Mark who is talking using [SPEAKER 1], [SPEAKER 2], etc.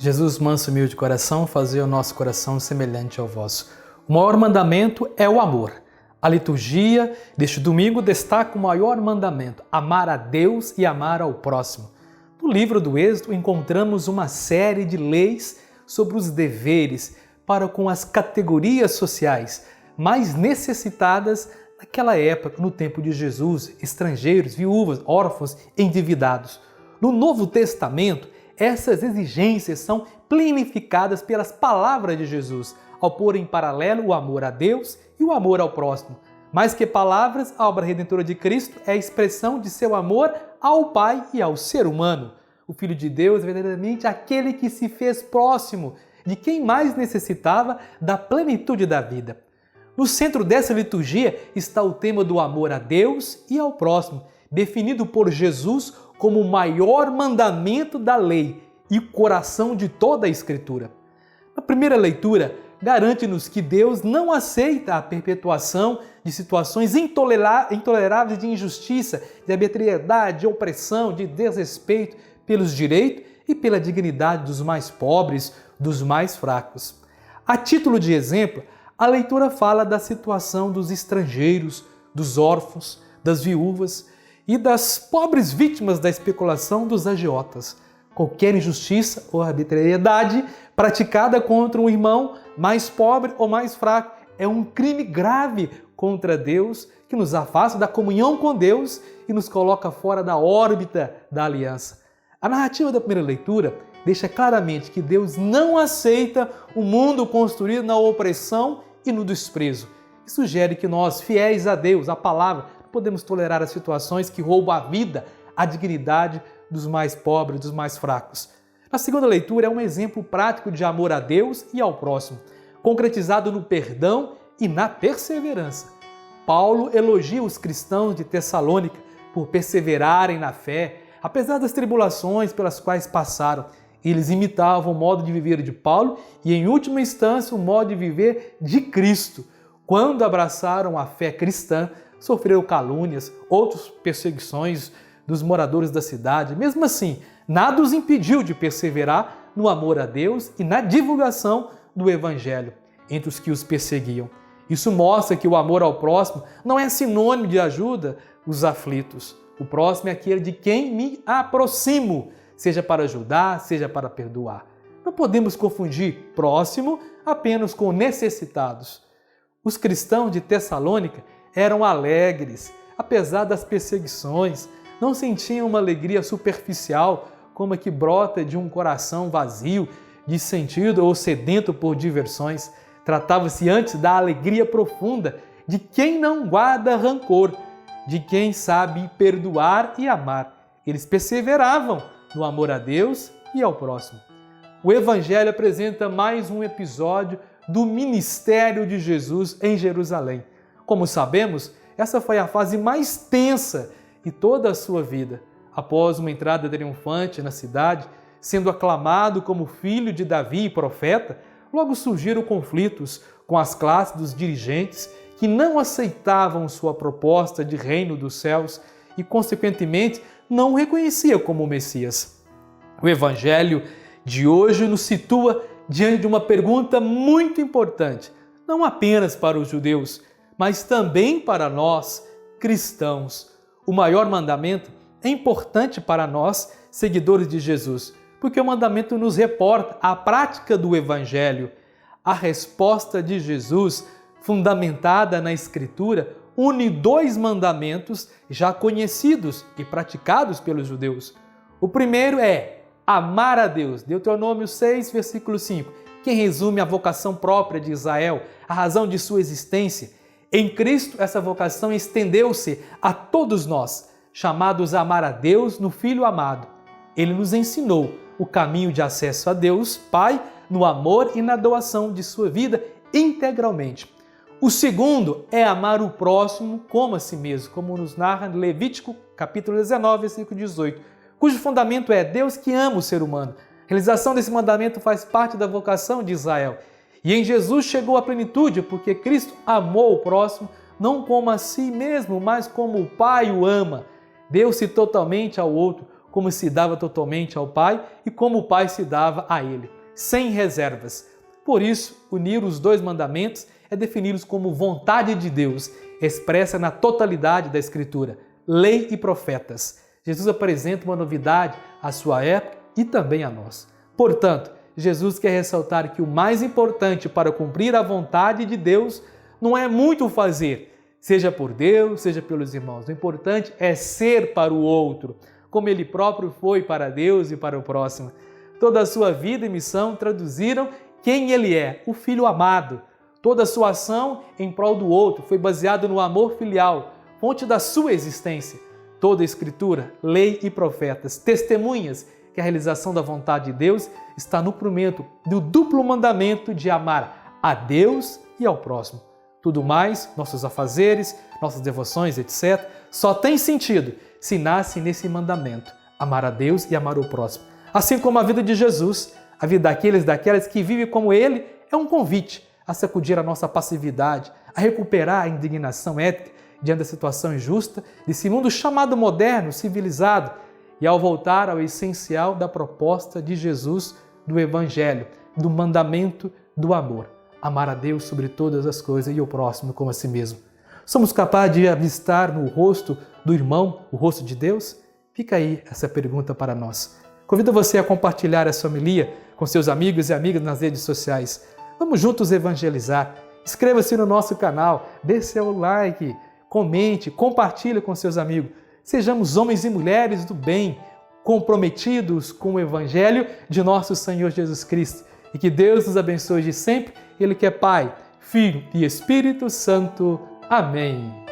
[SPEAKER 1] Jesus, manso e humilde de coração, fazei o nosso coração semelhante ao vosso. O maior mandamento é o amor. A liturgia deste domingo destaca o maior mandamento, amar a Deus e amar ao próximo. No livro do Êxodo encontramos uma série de leis sobre os deveres para com as categorias sociais mais necessitadas naquela época, no tempo de Jesus, estrangeiros, viúvas, órfãos, endividados. No Novo Testamento, essas exigências são planificadas pelas palavras de Jesus, ao pôr em paralelo o amor a Deus e o amor ao próximo. Mais que palavras, a obra redentora de Cristo é a expressão de seu amor ao Pai e ao ser humano. O Filho de Deus é verdadeiramente aquele que se fez próximo de quem mais necessitava da plenitude da vida. No centro dessa liturgia está o tema do amor a Deus e ao próximo, definido por Jesus como o maior mandamento da lei e o coração de toda a Escritura. Na primeira leitura, garante-nos que Deus não aceita a perpetuação de situações intoleráveis de injustiça, de arbitrariedade, de opressão, de desrespeito pelos direitos e pela dignidade dos mais pobres, dos mais fracos. A título de exemplo, a leitura fala da situação dos estrangeiros, dos órfãos, das viúvas e das pobres vítimas da especulação dos agiotas. Qualquer injustiça ou arbitrariedade praticada contra um irmão mais pobre ou mais fraco é um crime grave contra Deus que nos afasta da comunhão com Deus e nos coloca fora da órbita da aliança. A narrativa da primeira leitura deixa claramente que Deus não aceita um mundo construído na opressão e no desprezo. E sugere que nós, fiéis a Deus, à palavra, podemos tolerar as situações que roubam a vida, a dignidade dos mais pobres, dos mais fracos. A segunda leitura é um exemplo prático de amor a Deus e ao próximo, concretizado no perdão e na perseverança. Paulo elogia os cristãos de Tessalônica por perseverarem na fé, apesar das tribulações pelas quais passaram. Eles imitavam o modo de viver de Paulo e, em última instância, o modo de viver de Cristo. Quando abraçaram a fé cristã, sofreram calúnias, outras perseguições dos moradores da cidade. Mesmo assim, nada os impediu de perseverar no amor a Deus e na divulgação do Evangelho entre os que os perseguiam. Isso mostra que o amor ao próximo não é sinônimo de ajuda aos aflitos. O próximo é aquele de quem me aproximo, seja para ajudar, seja para perdoar. Não podemos confundir próximo apenas com necessitados. Os cristãos de Tessalônica eram alegres, apesar das perseguições, não sentiam uma alegria superficial como a que brota de um coração vazio, de sentido ou sedento por diversões. Tratava-se antes da alegria profunda de quem não guarda rancor, de quem sabe perdoar e amar. Eles perseveravam no amor a Deus e ao próximo. O Evangelho apresenta mais um episódio do ministério de Jesus em Jerusalém. Como sabemos, essa foi a fase mais tensa de toda a sua vida. Após uma entrada triunfante na cidade, sendo aclamado como filho de Davi e profeta, logo surgiram conflitos com as classes dos dirigentes que não aceitavam sua proposta de reino dos céus e, consequentemente, não o reconhecia como o Messias. O Evangelho de hoje nos situa diante de uma pergunta muito importante, não apenas para os judeus, mas também para nós, cristãos. O maior mandamento é importante para nós, seguidores de Jesus, porque o mandamento nos reporta a prática do Evangelho. A resposta de Jesus, fundamentada na Escritura, une dois mandamentos já conhecidos e praticados pelos judeus. O primeiro é amar a Deus, Deuteronômio 6, versículo 5, que resume a vocação própria de Israel, a razão de sua existência. Em Cristo, essa vocação estendeu-se a todos nós, chamados a amar a Deus no Filho amado. Ele nos ensinou o caminho de acesso a Deus, Pai, no amor e na doação de sua vida integralmente. O segundo é amar o próximo como a si mesmo, como nos narra Levítico, capítulo 19, versículo 18, cujo fundamento é Deus que ama o ser humano. A realização desse mandamento faz parte da vocação de Israel. E em Jesus chegou a plenitude, porque Cristo amou o próximo, não como a si mesmo, mas como o Pai o ama. Deu-se totalmente ao outro, como se dava totalmente ao Pai e como o Pai se dava a Ele, sem reservas. Por isso, unir os dois mandamentos é defini-los como vontade de Deus, expressa na totalidade da Escritura, lei e profetas. Jesus apresenta uma novidade à sua época e também a nós. Portanto, Jesus quer ressaltar que o mais importante para cumprir a vontade de Deus não é muito fazer, seja por Deus, seja pelos irmãos. O importante é ser para o outro, como ele próprio foi para Deus e para o próximo. Toda a sua vida e missão traduziram quem ele é, o Filho amado. Toda a sua ação em prol do outro foi baseada no amor filial, fonte da sua existência. Toda a Escritura, lei e profetas, testemunhas que a realização da vontade de Deus está no cumprimento do duplo mandamento de amar a Deus e ao próximo. Tudo mais, nossos afazeres, nossas devoções, etc., só tem sentido se nasce nesse mandamento, amar a Deus e amar o próximo. Assim como a vida de Jesus, a vida daqueles e daquelas que vivem como Ele, é um convite a sacudir a nossa passividade, a recuperar a indignação ética diante da situação injusta desse mundo chamado moderno, civilizado, e ao voltar ao essencial da proposta de Jesus, do Evangelho, do mandamento do amor. Amar a Deus sobre todas as coisas e o próximo como a si mesmo. Somos capazes de avistar no rosto do irmão o rosto de Deus? Fica aí essa pergunta para nós. Convido você a compartilhar essa homilia com seus amigos e amigas nas redes sociais. Vamos juntos evangelizar. Inscreva-se no nosso canal, dê seu like, comente, compartilhe com seus amigos. Sejamos homens e mulheres do bem, comprometidos com o Evangelho de nosso Senhor Jesus Cristo. E que Deus nos abençoe de sempre, Ele que é Pai, Filho e Espírito Santo. Amém.